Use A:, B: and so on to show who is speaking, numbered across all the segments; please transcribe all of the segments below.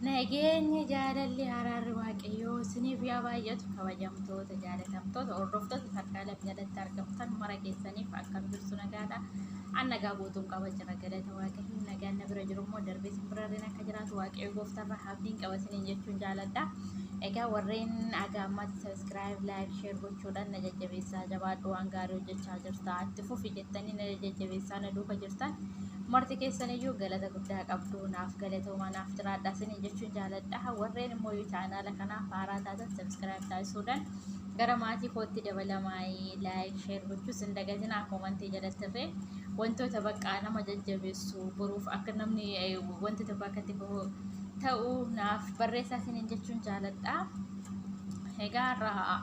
A: Nageenya jaalalli araarri waaqayyoo isiniif yaa baay'atu kabajamtoota jaalatamtoota hordoftoota sarkaala jalatti argamtan mara keessaniif akkam jirtu nagaadha. An nagaa guutuun qaba jira galata waaqayyoo nagaan na bira jiru immoo darbee simbirarreen akka jiraatu waaqayyoo gooftarra abdiin qaba isiniin jechuun jaaladha. Egaa warreen agaamatti subscribe like share gochuudhaan na jajjabeessaa jabaadhu waan gaarii hojjechaa jirta itti fufi jettanii na jajjabeessaa na duuka jirtan. Marti keessaniyyuu galata guddaa qabdu naaf galatoomaa naaf jiraadhaa isiniin jechuun jaaladha. Warreen immoo chaanaala kanaaf haaraa taatan subscribe taasisuudhaan gara maatii kootti dabalamaa like share gochuus hin dagatinaa komantii jalatti irree wantoota baqqaa nama jajjabeessu boruuf akka namni wanta tokko akkatti ta'uu naaf barreessaa isiniin jechuun jaaladha. Egaa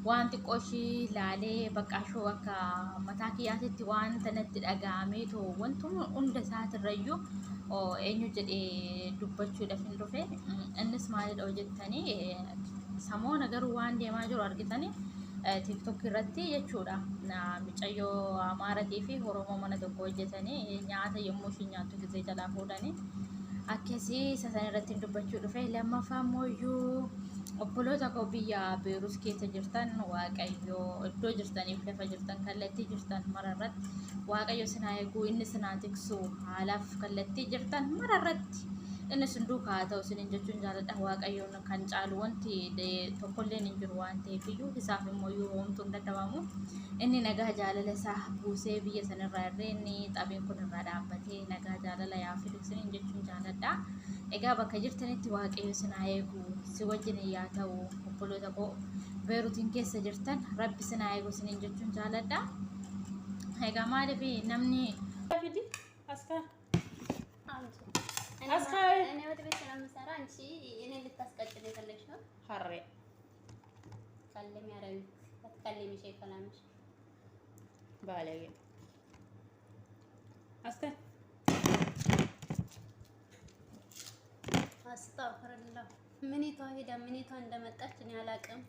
A: wanti qoshii laalee baqqaashoo akka mataa kiyyaatitti waan tanatti dhaga'ameetu wantuma hunda isaatirrayyuu eenyu jedhee dubbachuudhaaf hin dhufe. Innis maalidha jettanii samoona garuu waan deemaa jiru argitanii TikTok irratti jechuudha. Micayyoo Amaaratii fi Oromoo mana tokko hojjetanii nyaata yommuu isheen nyaattu gisee jalaa fuudhanii akkasii isa sana irratti dubbachuu dhufe. Lammaffaa immoo obboloota koo biyya Beerus keessa jirtan waaqayyo iddoo jirtaniif lafa jirtan kallattii jirtan mararratti waaqayyo sinaa eeguu inni sinaa tiksu haalaaf kallattii jirtan mararratti inni sun duukaa ta'u isiniin jechuun jaaladha. Waaqayyoon kan caalu wanti tokkolleen hin jiru waan ta'eef iyyuu isaaf immoo yoo homtuu hin dadhabamu inni nagaa jaalala isaa buusee biyya sanarraa irree inni xabiin kun irraa dhaabbatee nagaa jaalala yaa fidu isiniin jechuun jaaladha. Egaa bakka jirtanitti waaqayyo sinaa eeguu si wajjin yaa ta'u obboloota koo Beeruutiin keessa jirtan rabbi sinaa eeguu isiniin jechuun jaaladha. Egaa maaliif namni
B: እኔ ወደ ቤት ስለምሰራ አንቺ እኔ ልታስቀጭል የፈለግሽ ነው?
A: ሀሬ
B: ካለም ያረኝ አትካለሚ ሸይ ከላምሽ
A: ባለጌ
B: አስተግፍሩላህ። ምኒቷ ሄዳ ምኒቷ እንደመጣች እኔ አላውቅም።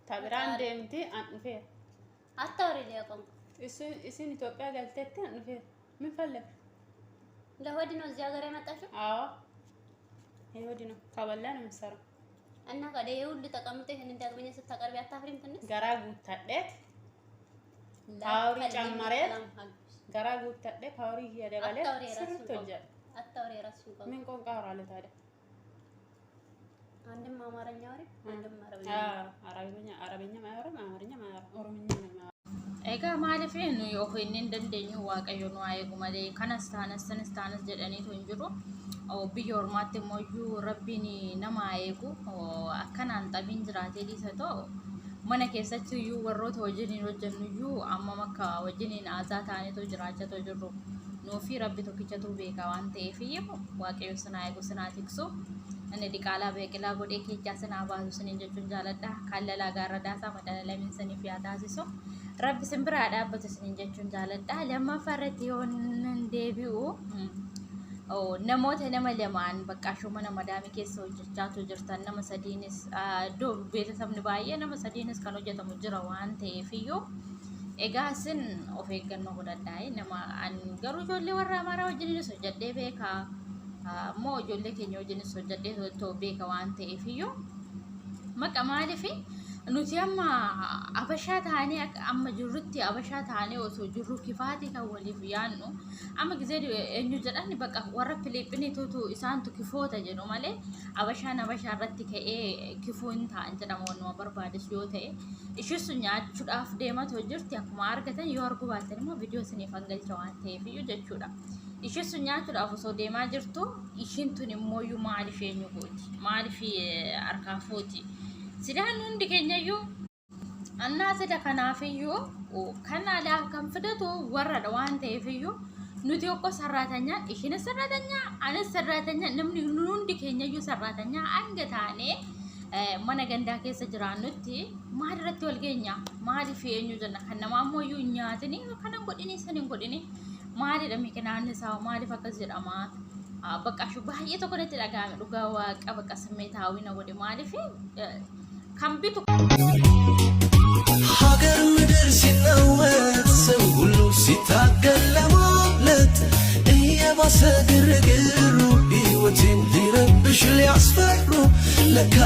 A: ታብራን ደምቲ አንፈ
B: አታውሪ ሊያቆም
A: እሱን ኢትዮጵያ ገልተት አንፈ ምን ፈለግ
B: ለሆድ ነው እዚህ ሀገር ያመጣችው?
A: አዎ ይወድ ነው ካበላ ነው የምትሰራው።
B: እና ካደ ይሁን ተቀምጠ ይሄን እንዳግመኝ ስታቀርቢ አታፍሪም? ትንሽ
A: ጋራ ጉታደት ታውሪ ጨመረት ጋራ ጉታደት ታውሪ ያደባለ ስርቶጀ
B: አታውሪ ራስሽ እንኳን
A: ምን ቋንቋ አወራለ ታዲያ?
B: አንድም አማርኛ አውሪ አንድም
A: አረብኛ ማያወራም አማርኛ ማያወራም ኦሮምኛ ነው። Egaa maaliif nu yoo inni hin dandeenyu waaqayyo nu eegu malee kanas taanas jedhaniitu hin jiru. Biyya ormaatti immoo iyyuu rabbiin nama eegu akkanaan xabiin jiraatee dhiisa ta'u mana keessatti iyyuu warroota wajjiniin hojjennu iyyuu amma akka wajjiniin aasaa ta'aniitu jiraachaa jirru. Nuufi rabbi tokkichatu beeka waan ta'eef iyyuu waaqayyo sinaa eegu sinaa tiksu. Inni diqaalaa beeqilaa godhee keechaa sinaa baasu isiniin jechuun jaaladha. Kallalaa gaarra daasaa madala lamiin saniif yaa taasisu. Rabbi simbiraa dhaabbatu isiniin jechuun jaaladha. Lammaffaa irratti yoo deebi'u namoota nama lamaan baqqaashoo mana madaamii keessa hojjechaatu jirtan nama sadiinis iddoo beeksisni baay'ee nama sadiinis kan hojjetamu jira waan ta'eef iyyuu egaa isin of eeggannoo godhadhaa. Nama garuu ijoollee warra amaaraa wajjininis hojjedhee beeka moo ijoollee keenya wajjinis hojjedhee beeka waan ta'eef iyyuu maqa maaliif nuti amma abashaa taanee amma jirrutti abashaa taanee osoo jirru kifaatii kan waliif yaannu amma gizee eenyu jedhan bakka warra Filiiphiniitutu isaantu kifoota jedhu malee abashaan abashaa irratti ka'ee kifuu hin ta'an jedhama wanuma barbaades yoo ta'e ishis nyaachuudhaaf deematoo jirti akkuma argatan yoo arguu baatan immoo viidiyoo isiniif hangalcha waan ta'eef iyyuu jechuudha. Ishis nyaachuudhaaf osoo deemaa jirtu ishiin tun immoo iyyuu maaliif eenyu gooti maaliif harkaa fuuti. Sidaan hundi keenyayyuu annaa sida kanaafiyyuu kan aadaa kan fidatu warradha waan ta'eefiyyuu nuti okko sarraatanyaa ishiinis sarraatanyaa anis sarraatanyaa namni hundi keenyayyuu sarraatanyaa hanga taanee mana gandaa keessa jiraannutti maal irratti wal geenya maaliif eenyu jenna kan namaa ammoo iyyuu nyaatanii kana godhini sanin godhini maalidha miqinaan isaa maaliif akkas jedhama baqqaashuu baay'ee tokko natti dhaga'ame dhugaa waaqa bakka simmeetaawii na godhe maaliif kan bitu
C: ሀገር ምድር ሲናወጥ ሰው ሁሉ ሲታገል ለማምለጥ እየባሰ ግርግሩ ሕይወቴን ሊረብሽ ለካ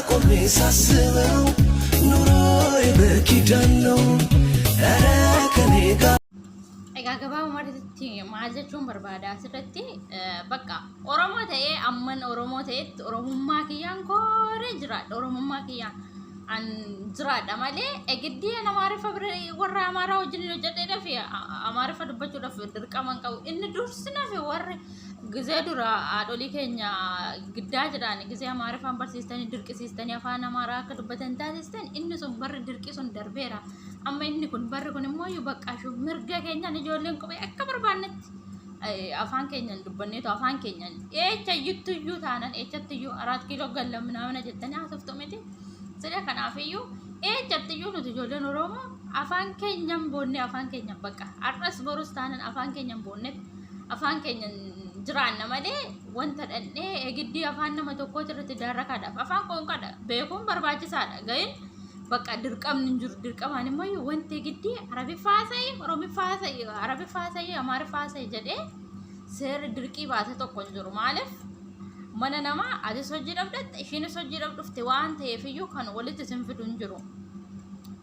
C: ቆሜ ሳስበው ኑሮዬ በኪዳን ነው ኧረ ከኔ ጋር
A: egaa gabaabaa maalitti maal jechuun barbaada asirratti bakka Oromoo ta'ee amman Oromoo ta'etti Oromummaa kiyyaan kooree jiraadha Oromummaa kiyyaan an jiraadha malee egiddii Amaariffa warra Amaaraa wajjin hojjedheedhaaf Amaariffa dubbachuudhaaf dirqaman qabu inni dursinaaf warri gizee dura haadholii keenya giddaa jedhaan gizee Amaariffaan barsiistanii dirqisiistanii afaan Amaaraa akka dubbatan taasistan inni sun barri dirqi sun darbeera amma inni kun barri kun immoo baqqaashu mirga keenyaan ijoolleen qubee akka barbaannetti afaan keenyaan dubbanneetu afaan keenyaan eechayyuttuyyuu taanan eechatti 4 kiiloo gallam naamna jettanii haasoftu miti sida kanaafiyyuu eechatti nuti ijoolleen Oromoo afaan keenyaan boonnee afaan keenyaan bakka har'as borus taanan afaan keenyaan boonnetti afaan keenyaan jiraanna malee wanta dhandhee egiddii afaan nama tokkoo irratti daarrakaadhaaf afaan qoonqadha beekuun barbaachisaadha ga'in bakka dirqamni jiru dirqamaan immoo wanti giddii Arabiffaa ta'e Oromiffaa ta'e Arabiffaa ta'e Amaariffaa ta'e jedhee seerri dirqii baase tokko hin jiru maaliif mana namaa atis hojii dhabdatte ishiinis hojii dhabdufte waan ta'eefiyyuu kan walitti isin fidu hin jiru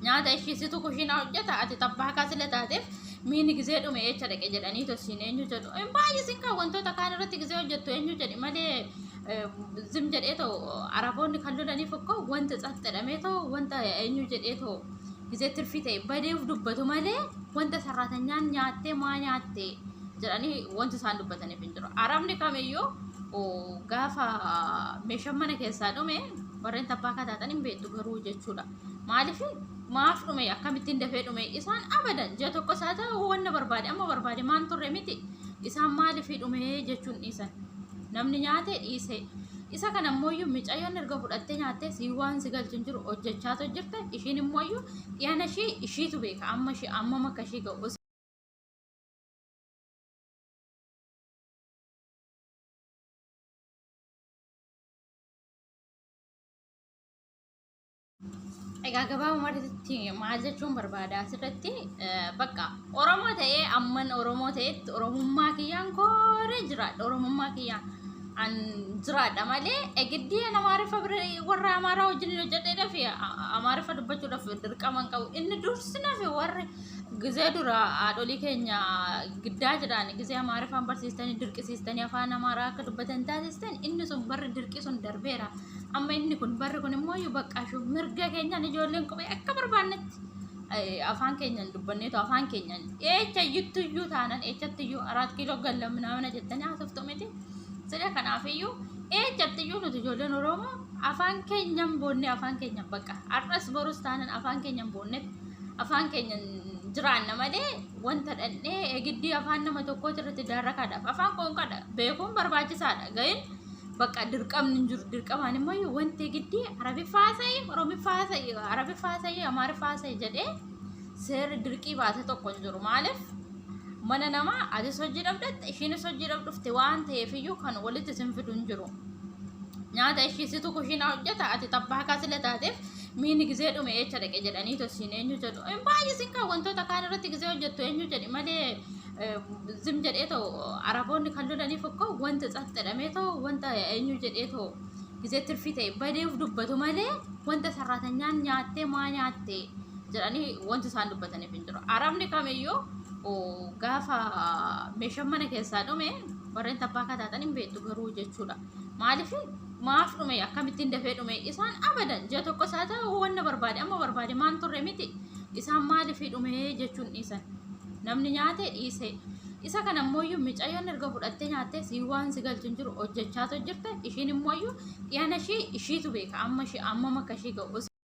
A: nyaata ishiisitu kushiinaa hojjeta ati tabbaa kaasile taateef miini gizee dhume echa dhaqe jedhanii tosiin eenyu jedhu baay'isiin kan wantoota kaan irratti gizee hojjettu eenyu jedhi malee zim jedhee too Araboonni kan lolaniif akkoo wanta xaxxadhamee too wanta eenyu jedhee too gizee tirfii ta'e badeef dubbatu malee wanta sarratanyaan nyaattee maa nyaattee jedhanii wanti isaan dubbataniif hin jiru Arabni kamiyyuu gaafa meeshaan mana keessaa dhume warreen tabbaa kataatan hin beektu garuu jechuudha maaliif maaf dhume akkamittiin dafee dhume isaan abadan ji'a tokko isaa ta'u wanna barbaade amma barbaade maan turre miti isaan maaliif dhume jechuun dhiisan namni nyaatee dhiise isa kana ammoo micayyoon erga fudhattee nyaattee si waan si galchin jiru hojjechaatu jirte ishiin immoo dhiyaana ishiitu beeka amma makka ishii ga'u egaa gabaabaa maalitti maal jechuun barbaada asirratti bakka Oromoo ta'ee amman Oromoo ta'etti Oromummaa kiyyaan kooree jiraadha Oromummaa kiyyaan an jiraadha malee egiddii Amaariffa warra Amaaraa wajjin hojjedheedhaaf Amaariffa dubbachuudhaaf dirqaman qabu inni dursinaaf warri gizee dura haadholii keenya giddaa jedhaan gizee Amaariffaan barsiistanii dirqisiistanii afaan Amaaraa akka dubbatan taasistan inni sun barri dirqi sun darbeera amma inni kun barri kun immoo baqqaashu mirga keenyaan ijoolleen qubee akka barbaannetti afaan keenyaan dubbanneetu afaan keenyaan eechayyuttuyyuu taanan eechatti 4 kiiloo gallam naamna jettanii haasoftu miti sida kanaafiyyuu eechatti nuti ijoolleen Oromoo afaan keenyaan boonnee afaan keenyaan bakka har'as borus taanan afaan keenyaan boonnetti afaan keenyaan jiraanna malee wanta dhandhee egiddii afaan nama tokkoo irratti daarrakaadhaaf afaan qoonqadha beekuun barbaachisaadha ga'in bakka dirqamni jiru dirqamaan immoo wanti giddii Arabiffaa ta'e Oromiffaa ta'e Arabiffaa ta'e Amaariffaa ta'e jedhee seerri dirqii baase tokko hin jiru maaliif mana namaa atis hojii dhabdatte ishiinis hojii dhabdufte waan ta'eefiyyuu kan walitti isin fidu hin jiru nyaata ishiisitu kushiinaa hojjeta ati tabbaa kaasile taateef miini gizee dhume echa dhaqe jedhanii tosiin eenyu jedhu baay'isiin kan wantoota kaan irratti gizee hojjettu eenyu jedhi malee zim jedhee too Araboonni kan lolaniif akkoo wanta xaxxadhamee too wanta eenyu jedhee too gizee tirfii ta'e badeef dubbatu malee wanta sarratanyaan nyaattee maa nyaattee jedhanii wanti isaan dubbataniif hin jiru Arabni kamiyyuu gaafa meeshaan mana keessaa dhume warreen tabbaa kataatan hin beektu garuu jechuudha maaliif maaf dhume akkamittiin dafee dhume isaan abadan ji'a tokko isaa ta'u wanna barbaade amma barbaade maan turre miti isaan maaliif dhume jechuun dhiisan namni nyaatee dhiise isa kana ammoo micayyoon erga fudhattee nyaattee si waan si galchin jiru hojjechaatu jirte ishiin immoo dhiyaana ishiitu beeka amma makka ishii ga'u